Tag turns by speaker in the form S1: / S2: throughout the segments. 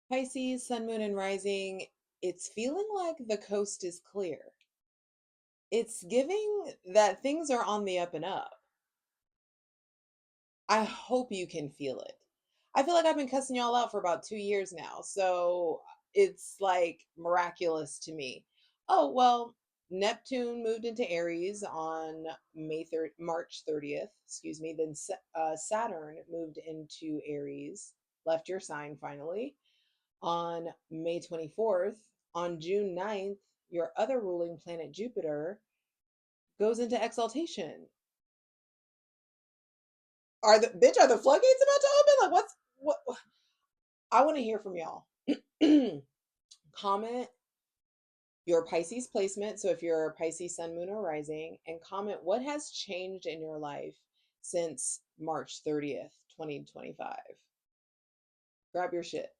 S1: Pisces, sun, moon, and rising, it's feeling like the coast is clear. It's giving that things are on the up and up. I hope you can feel it. I feel like I've been cussing y'all out for about 2 years now. So it's like miraculous to me. Oh, well, Neptune moved into Aries on March 30th, excuse me. Then Saturn moved into Aries, left your sign finally on May 24th. On June 9th, your other ruling planet, Jupiter, goes into exaltation. Are the floodgates about to open? Like, what? I want to hear from y'all. Comment your Pisces placement. So if you're Pisces, sun, moon, or rising, and comment what has changed in your life since March 30th, 2025. Grab your shit.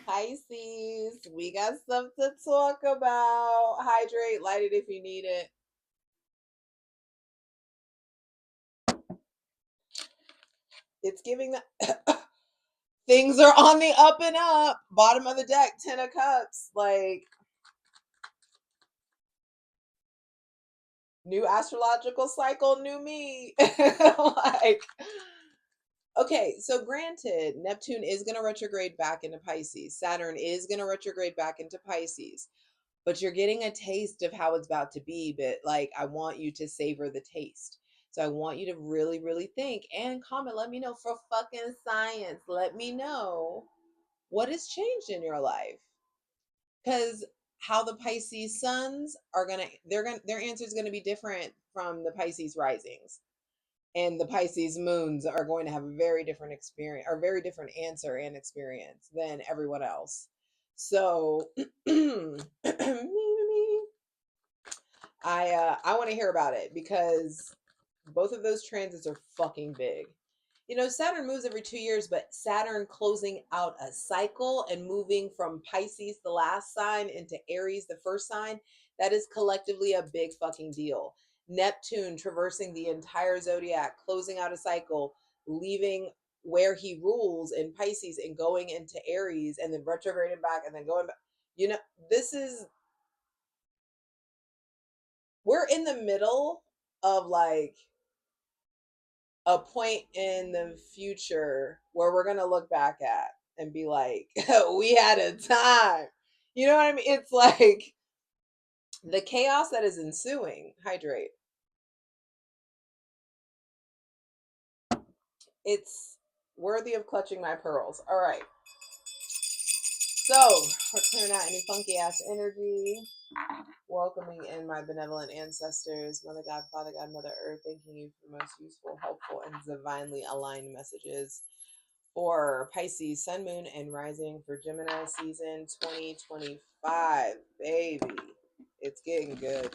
S1: Pisces, we got stuff to talk about. Hydrate, light it if you need it. It's giving the things are on the up and up. Bottom of the deck, 10 of cups. Like, new astrological cycle, new me. Like, okay, so granted, Neptune is going to retrograde back into Pisces. Saturn is going to retrograde back into Pisces. But you're getting a taste of how it's about to be. But like, I want you to savor the taste. So I want you to really, really think and comment. Let me know for fucking science. Let me know what has changed in your life. Because how the Pisces suns are gonna, their answer is gonna be different from the Pisces risings, and the Pisces moons are going to have a very different experience or very different answer and experience than everyone else. So I want to hear about it because both of those transits are fucking big. You know, Saturn moves every 2 years, but Saturn closing out a cycle and moving from Pisces, the last sign, into Aries, the first sign, that is collectively a big fucking deal. Neptune traversing the entire zodiac, closing out a cycle, leaving where he rules in Pisces and going into Aries, and then retrograding back and then going back. You know, this is, we're in the middle of like a point in the future where we're gonna look back at and be like, we had a time. You know what I mean? It's like the chaos that is ensuing. Hydrate. It's worthy of clutching my pearls. All right. So we're clearing out any funky ass energy, welcoming in my benevolent ancestors, Mother God, Father God, Mother Earth, thanking you for the most useful, helpful, and divinely aligned messages for Pisces, Sun, Moon, and Rising for Gemini season 2025. Baby, it's getting good.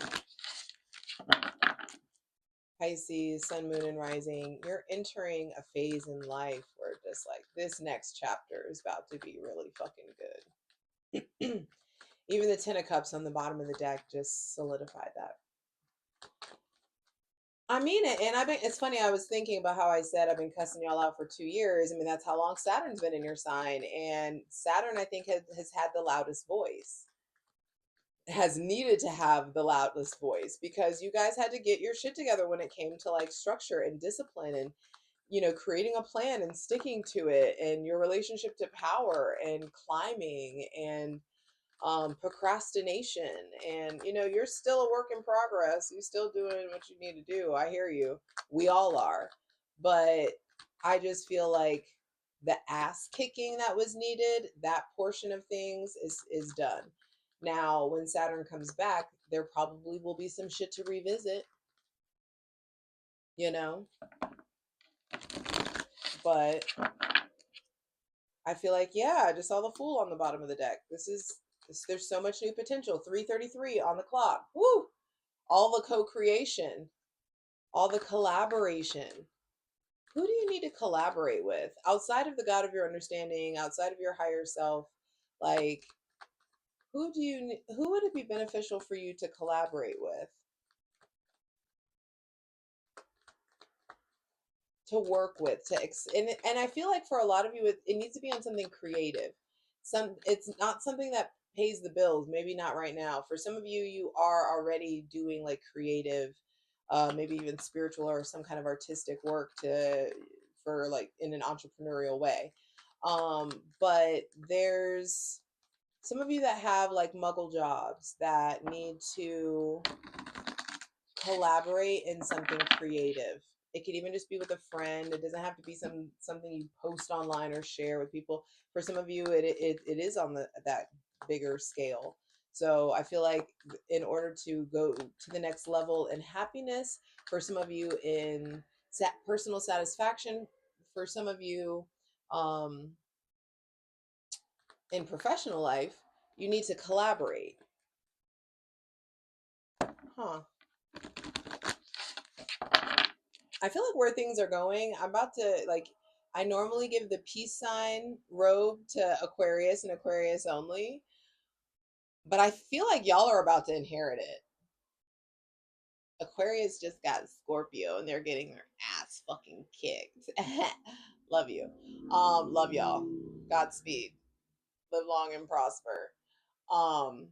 S1: Pisces, Sun, Moon, and Rising, you're entering a phase in life where just like this next chapter is about to be really fucking good. Even the Ten of Cups on the bottom of the deck just solidified that. I mean it. And I've been, it's funny, I was thinking about how I said I've been cussing y'all out for 2 years. I mean, that's how long Saturn's been in your sign. And Saturn, I think, has had the loudest voice, has needed to have the loudest voice because you guys had to get your shit together when it came to like structure and discipline and, you know, creating a plan and sticking to it, and your relationship to power and climbing and procrastination. And you know, you're still a work in progress, you're still doing what you need to do. I hear you, we all are. But I just feel like the ass kicking that was needed, that portion of things is done. Now when Saturn comes back, there probably will be some shit to revisit, you know. But I feel like, yeah, I just saw the Fool on the bottom of the deck. There's so much new potential. 3:33 on the clock. Woo! All the co-creation, all the collaboration. Who do you need to collaborate with outside of the God of your understanding, outside of your higher self? Like, who would it be beneficial for you to collaborate with, to work with, and I feel like for a lot of you it needs to be on something creative. It's not something that pays the bills, maybe not right now. For some of you, you are already doing like creative, maybe even spiritual or some kind of artistic work to for like in an entrepreneurial way. But there's some of you that have like muggle jobs that need to collaborate in something creative. It could even just be with a friend. It doesn't have to be something you post online or share with people. For some of you, it is on that bigger scale. So I feel like in order to go to the next level in happiness, for some of you in personal satisfaction, for some of you um, in professional life, you need to collaborate. Huh. I feel like where things are going, I'm about to like I normally give the peace sign robe to Aquarius and Aquarius only, but I feel like y'all are about to inherit it. Aquarius just got Scorpio and they're getting their ass fucking kicked. Love you. Love y'all. Godspeed. Live long and prosper. Um,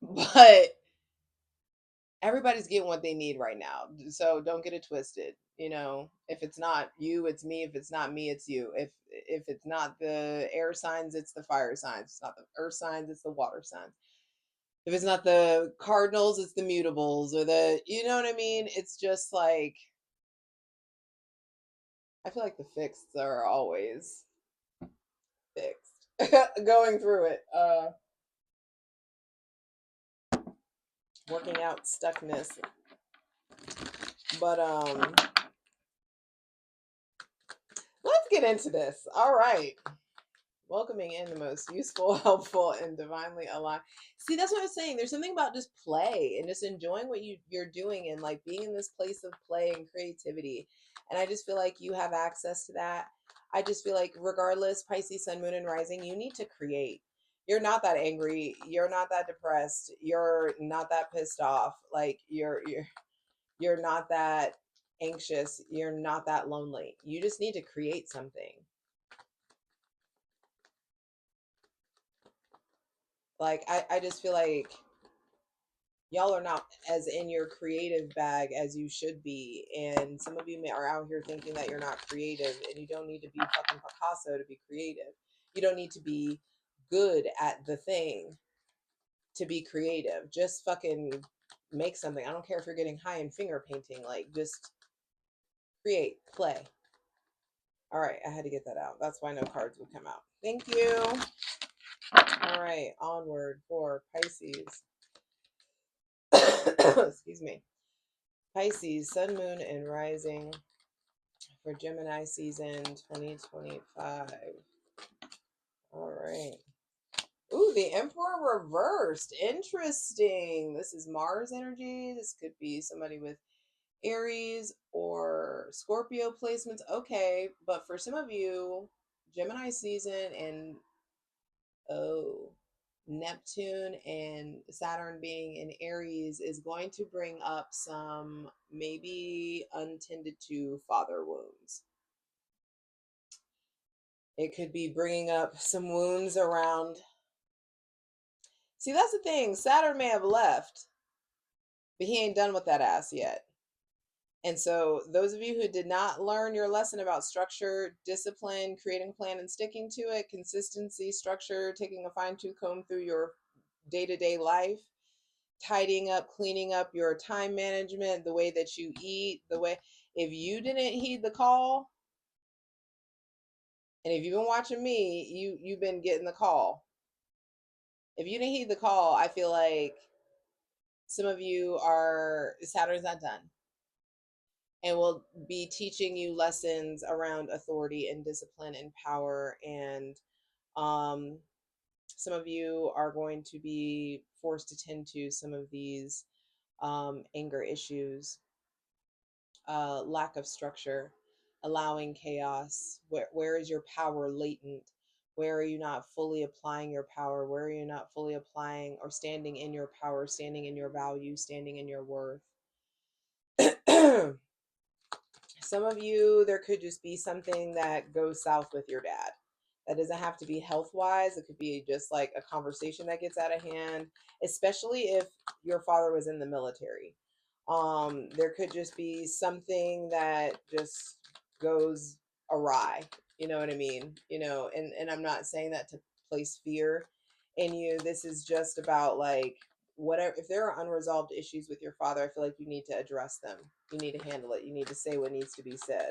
S1: but everybody's getting what they need right now. So don't get it twisted. You know, if it's not you, it's me. If it's not me, it's you. If it's not the air signs, it's the fire signs. If it's not the earth signs, it's the water signs. If it's not the cardinals, it's the mutables or the, you know what I mean? It's just like I feel like the fixed are always fixed. Going through it. Working out stuckness. But let's get into this. All right. Welcoming in the most useful, helpful, and divinely aligned. See, that's what I was saying. There's something about just play and just enjoying what you're doing and like being in this place of play and creativity. And I just feel like you have access to that. I just feel like regardless, Pisces, Sun, Moon, and Rising, you need to create. You're not that angry. You're not that depressed. You're not that pissed off. Like you're not that anxious. You're not that lonely. You just need to create something. Like I just feel like y'all are not as in your creative bag as you should be, and some of you are out here thinking that you're not creative, and you don't need to be fucking Picasso to be creative. You don't need to be good at the thing to be creative. Just fucking make something. I don't care if you're getting high in finger painting, like just create, play. All right, I had to get that out. That's why no cards would come out. Thank you. All right, onward for Pisces. Excuse me. Pisces, Sun, Moon, and Rising for Gemini season 2025. All right. Ooh, the Emperor reversed. Interesting. This is Mars energy. This could be somebody with Aries or Scorpio placements. Okay, but for some of you, Gemini season and oh, Neptune and Saturn being in Aries is going to bring up some maybe untended to father wounds. It could be bringing up some wounds around. See, that's the thing. Saturn may have left, but he ain't done with that ass yet. And so, those of you who did not learn your lesson about structure, discipline, creating a plan and sticking to it, consistency, structure, taking a fine tooth comb through your day to day life, tidying up, cleaning up your time management, the way that you eat, the way, if you didn't heed the call, and if you've been watching me, you've been getting the call. If you didn't heed the call, I feel like some of you are Saturn's not done and will be teaching you lessons around authority and discipline and power. And um, some of you are going to be forced to tend to some of these anger issues, lack of structure, allowing chaos. Where is your power latent? Where are you not fully applying your power? Where are you not fully applying or standing in your power, standing in your value, standing in your worth? Some of you, there could just be something that goes south with your dad. That doesn't have to be health wise. It could be just like a conversation that gets out of hand, especially if your father was in the military. There could just be something that just goes awry. You know what I mean? And I'm not saying that to place fear in you. This is just about like whatever. If there are unresolved issues with your father, I feel like you need to address them. You need to handle it. You need to say what needs to be said.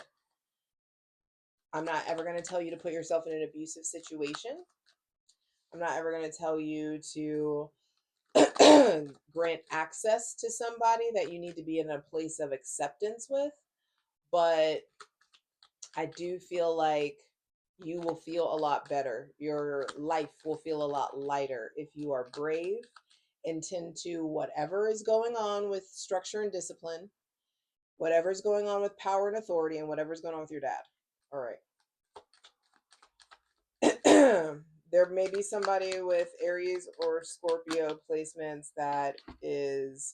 S1: I'm not ever going to tell you to put yourself in an abusive situation. I'm not ever going to tell you to grant access to somebody that you need to be in a place of acceptance with. But I do feel like you will feel a lot better. Your life will feel a lot lighter if you are brave and tend to whatever is going on with structure and discipline, whatever's going on with power and authority, and whatever's going on with your dad. All right. There may be somebody with Aries or Scorpio placements that is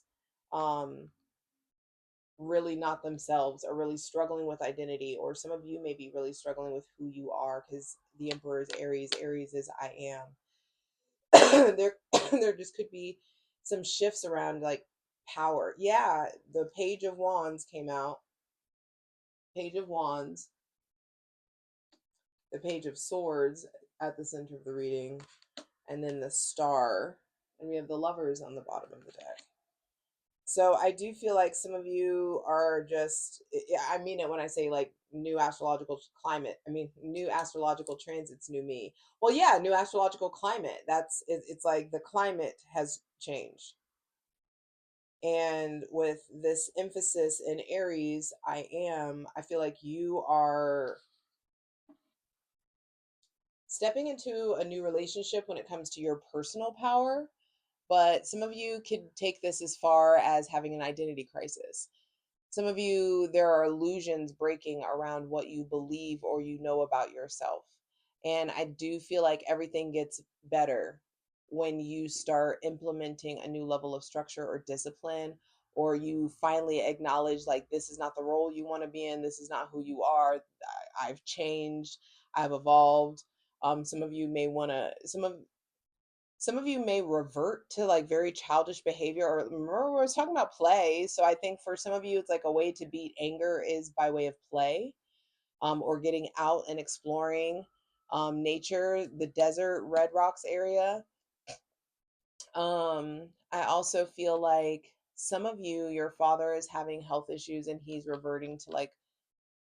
S1: really not themselves, or really struggling with identity, or some of you may be really struggling with who you are, because the Emperor is Aries. Aries is I am. There just could be some shifts around like power. Yeah, the Page of Wands came out. Page of Wands, the Page of Swords at the center of the reading, and then the Star, and we have the Lovers on the bottom of the deck. So I do feel like some of you are just, I mean it when I say like new astrological climate. I mean, new astrological transits, new me. Well, yeah, new astrological climate. It's like the climate has changed. And with this emphasis in Aries, I feel like you are stepping into a new relationship when it comes to your personal power. But some of you could take this as far as having an identity crisis. Some of you, there are illusions breaking around what you believe or you know about yourself. And I do feel like everything gets better when you start implementing a new level of structure or discipline, or you finally acknowledge like this is not the role you want to be in, this is not who you are. I've changed, I've evolved. Some of you may want to, some of you may revert to like very childish behavior, or remember we was talking about play. So I think for some of you it's like a way to beat anger is by way of play, or getting out and exploring nature, the desert, Red Rocks area. I also feel like some of you, your father is having health issues and he's reverting to like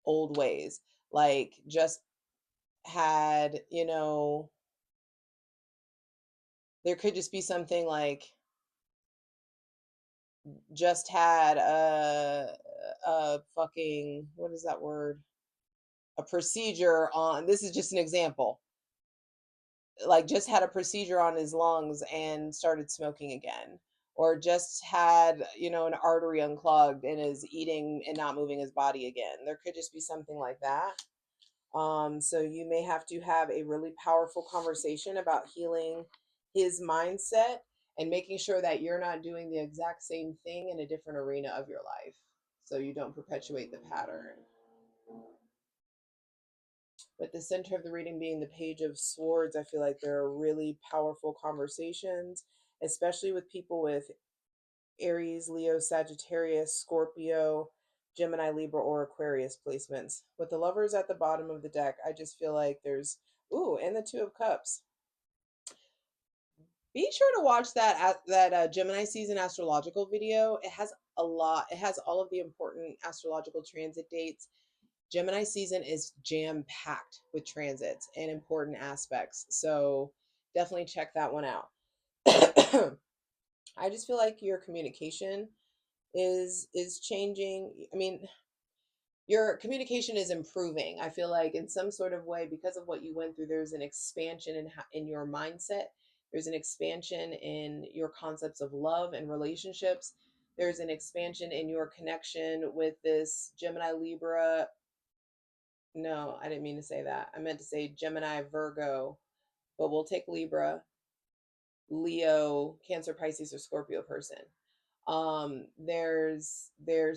S1: old ways, like just had, there could just be something like just had a fucking, what is that word, a procedure on, this is just an example, like just had a procedure on his lungs and started smoking again, or just had, an artery unclogged and is eating and not moving his body again. There could just be something like that. So you may have to have a really powerful conversation about healing his mindset and making sure that you're not doing the exact same thing in a different arena of your life, so you don't perpetuate the pattern. With the center of the reading being the Page of Swords, I feel like there are really powerful conversations, especially with people with Aries, Leo, Sagittarius, Scorpio, Gemini, Libra, or Aquarius placements. With the Lovers at the bottom of the deck, I just feel like there's, ooh, and the Two of Cups. Be sure to watch that Gemini season astrological video. It has a lot. It has all of the important astrological transit dates. Gemini season is jam packed with transits and important aspects. So definitely check that one out. I just feel like your communication is changing. I mean, your communication is improving. I feel like in some sort of way, because of what you went through, there's an expansion in your mindset. There's an expansion in your concepts of love and relationships. There's an expansion in your connection with this Gemini, Libra. No, I didn't mean to say that. I meant to say Gemini, Virgo, but we'll take Libra, Leo, Cancer, Pisces, or Scorpio person. There's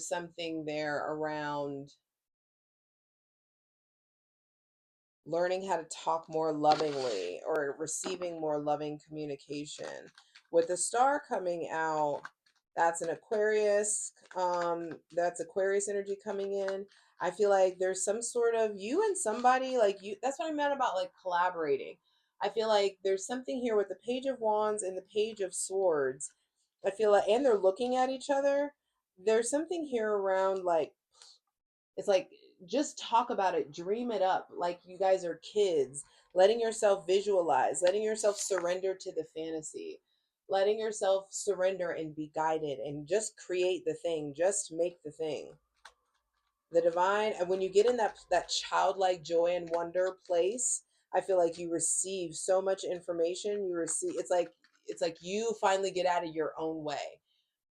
S1: something there around learning how to talk more lovingly or receiving more loving communication. With the star coming out, that's an Aquarius, that's Aquarius energy coming in. I feel like there's some sort of you and somebody like you. That's what I meant about like collaborating. I feel like there's something here with the Page of Wands and the Page of Swords. I feel like, and they're looking at each other. There's something here around like, it's like, just talk about it, dream it up like you guys are kids, letting yourself visualize, letting yourself surrender to the fantasy, letting yourself surrender and be guided and just create the thing, just make the thing. The divine, and when you get in that childlike joy and wonder place, I feel like you receive so much information. You receive, it's like you finally get out of your own way,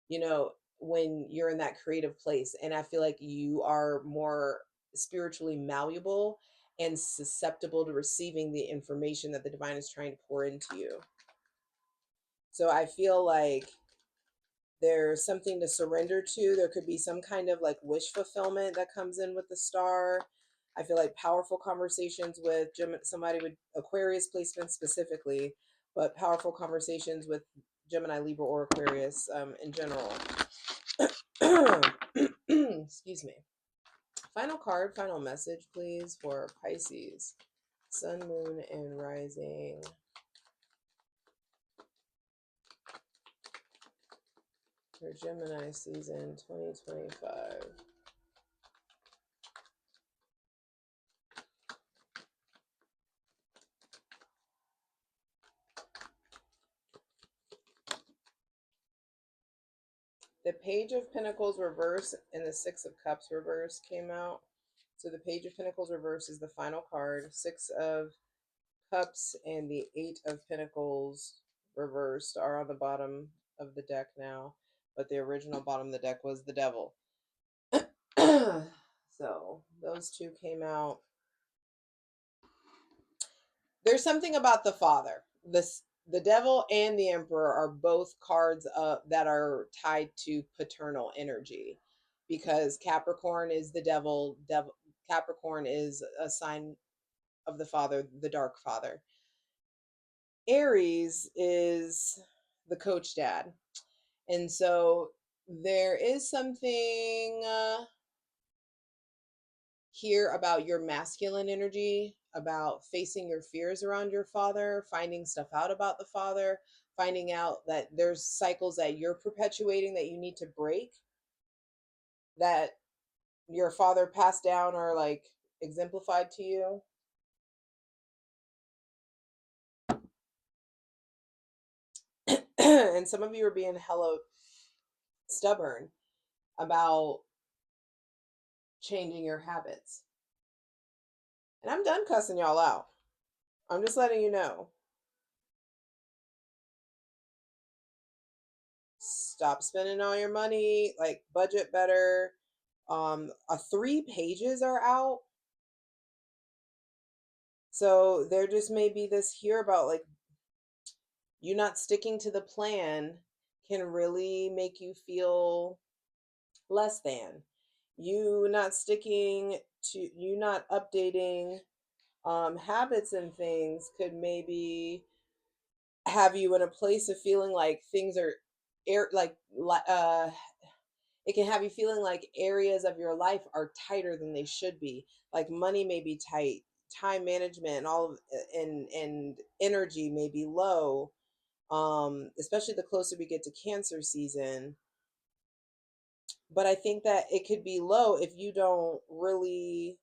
S1: you know, when you're in that creative place. And I feel like you are more spiritually malleable and susceptible to receiving the information that the divine is trying to pour into you. So I feel like there's something to surrender to. There could be some kind of like wish fulfillment that comes in with the star. I feel like powerful conversations with somebody with Aquarius placement specifically, but powerful conversations with Gemini, Libra, or Aquarius in general. Excuse me. Final card, final message, please, for Pisces, Sun, Moon, and Rising. For Gemini season 2025. The Page of Pentacles reverse and the Six of Cups reverse came out. So the Page of Pentacles reverse is the final card. Six of Cups and the Eight of Pentacles reversed are on the bottom of the deck now. But the original bottom of the deck was the Devil. So those two came out. There's something about the Father. The Devil and the Emperor are both cards that are tied to paternal energy, because Capricorn is the devil. Capricorn is a sign of the Father, the Dark Father. Aries is the coach dad. And so there is something here about your masculine energy, about facing your fears around your father, finding stuff out about the father, finding out that there's cycles that you're perpetuating that you need to break, that your father passed down or like exemplified to you. And some of you are being hella stubborn about changing your habits. And I'm done cussing y'all out. I'm just letting you know. Stop spending all your money, like budget better. 3 pages are out. So there just may be this here about like you not sticking to the plan can really make you feel less than. You not sticking to, you not updating habits and things could maybe have you in a place of feeling like things are like it can have you feeling like areas of your life are tighter than they should be. Like money may be tight, time management and all of, and energy may be low. Especially the closer we get to Cancer season. But I think that it could be low if you don't really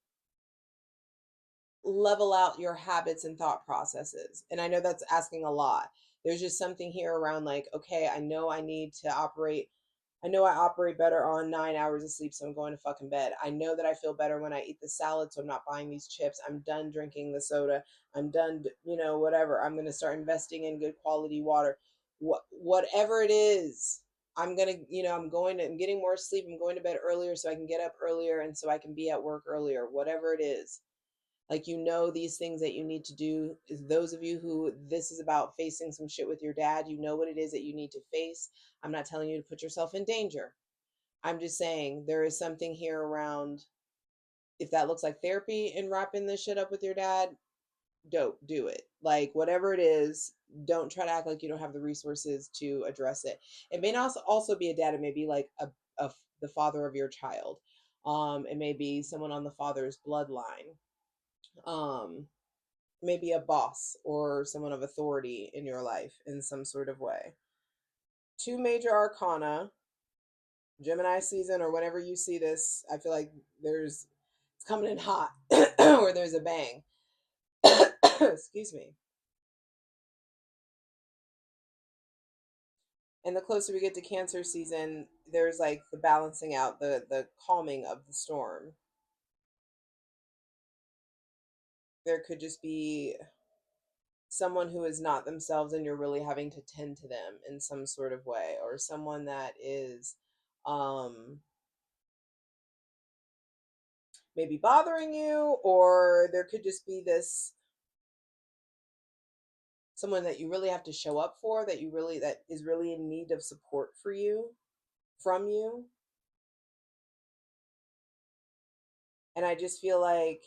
S1: level out your habits and thought processes. And I know that's asking a lot. There's just something here around like, okay, I know I need to operate. I know I operate better on 9 hours of sleep, so I'm going to fucking bed. I know that I feel better when I eat the salad, so I'm not buying these chips. I'm done drinking the soda. I'm done, whatever. I'm going to start investing in good quality water. Whatever it is, I'm going to, I'm getting more sleep. I'm going to bed earlier so I can get up earlier and so I can be at work earlier, whatever it is. Like, you know, these things that you need to do. Is those of you who this is about facing some shit with your dad, you know what it is that you need to face. I'm not telling you to put yourself in danger. I'm just saying there is something here around, if that looks like therapy and wrapping this shit up with your dad, dope, do it. Like, whatever it is, don't try to act like you don't have the resources to address it. It may not also be a dad. It may be like a the father of your child. It may be someone on the father's bloodline. Maybe a boss or someone of authority in your life in some sort of way. Two major arcana, Gemini season, or whenever you see this, I feel like it's coming in hot or there's a bang. Excuse me. And the closer we get to Cancer season, there's like the balancing out, the calming of the storm. There could just be someone who is not themselves and you're really having to tend to them in some sort of way, or someone that is um maybe bothering you, or there could just be this someone that you really have to show up for, that is really in need of support for you, from you. And I just feel like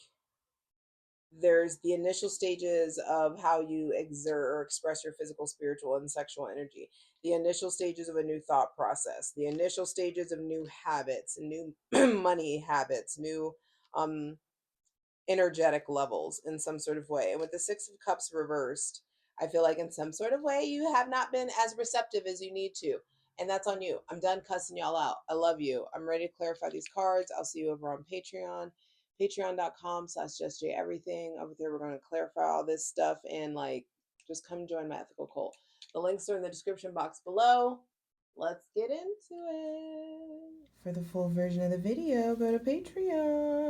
S1: there's the initial stages of how you exert or express your physical, spiritual, and sexual energy, the initial stages of a new thought process, the initial stages of new habits, new money habits, new um energetic levels in some sort of way. And with the Six of Cups reversed, I feel like in some sort of way you have not been as receptive as you need to. And that's on you. I'm done cussing y'all out. I love you. I'm ready to clarify these cards. I'll see you over on Patreon. Patreon.com/JustJEverything. Over there, we're going to clarify all this stuff and like just come join my ethical cult. The links are in the description box below. Let's get into it. For the full version of the video, go to Patreon.